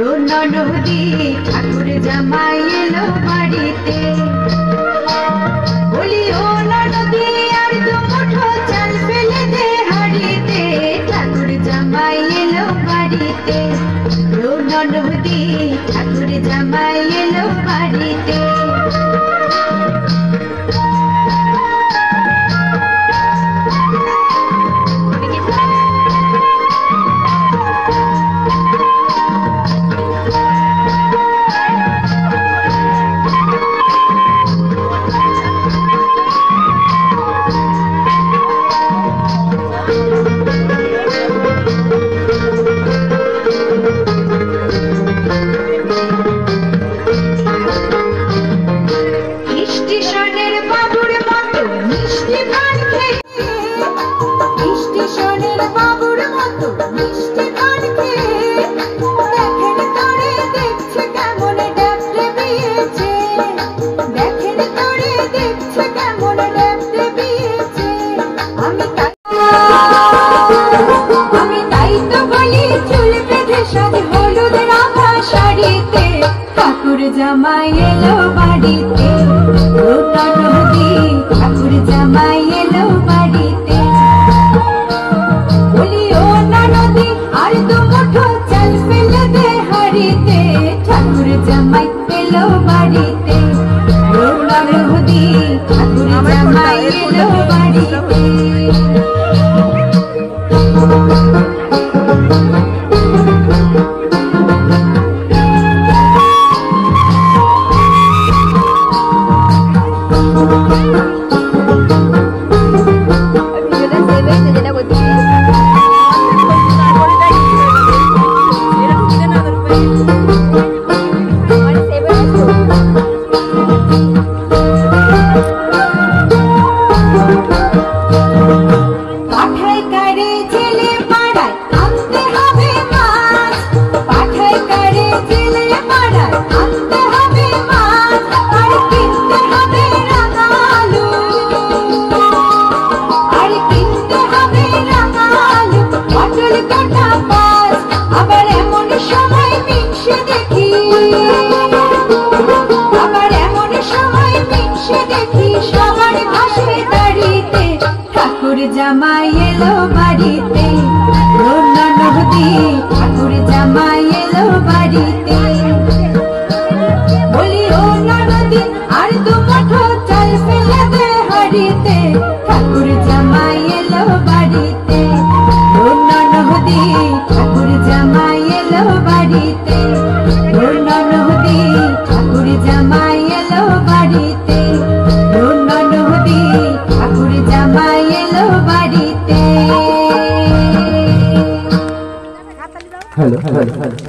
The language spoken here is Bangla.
নদী ঠাকুর জামাই এলো বাড়িতে, বলি ও নদী আর দু মুঠো চাল ফেলে দে হাড়িতে, ঠাকুর জামাই এলো বাড়িতে, নদী ঠাকুর জামাই এলো বাড়িতে। স্টেশনের বাবুর মতো মিষ্টি পান খেয়ে, স্টেশনের বাবুর মতো মিষ্টি পান খেয়ে, দেখেন তোরে দেখছে কেমন ডেপটে বিয়েছে, দেখেন তোরে দেখছে কেমন ডেপটে বিয়েছে। আমি তাই তো বলি চুল বেঁধে সাজ হলুদ রাঙা শাড়িতে, ঠাকুর জামাই এলো বাড়িতে, নদী ঠাকুর জামাই এলো বাড়িতে, বলি ও নদী আর দু মুঠো চাল ফেলে দে হাড়িতে, ঠাকুর জামাই এলো বাড়িতে, নদী ঠাকুর জামাই এলো বাড়িতে। জামাই এলো বাড়িতে, নদী ঠাকুর জামাই এলো বাড়িতে, বলি ও নদী আর দু মুঠো চাল ফেলে দে হাড়িতে, ঠাকুর জামাই এলো বাড়িতে, নদী ঠাকুর জামাই এলো বাড়িতে, নদী ঠাকুর জামাই এলো বাড়িতে, নদী ঠাকুর জামাই এলো বাড়িতে। হ্যালো।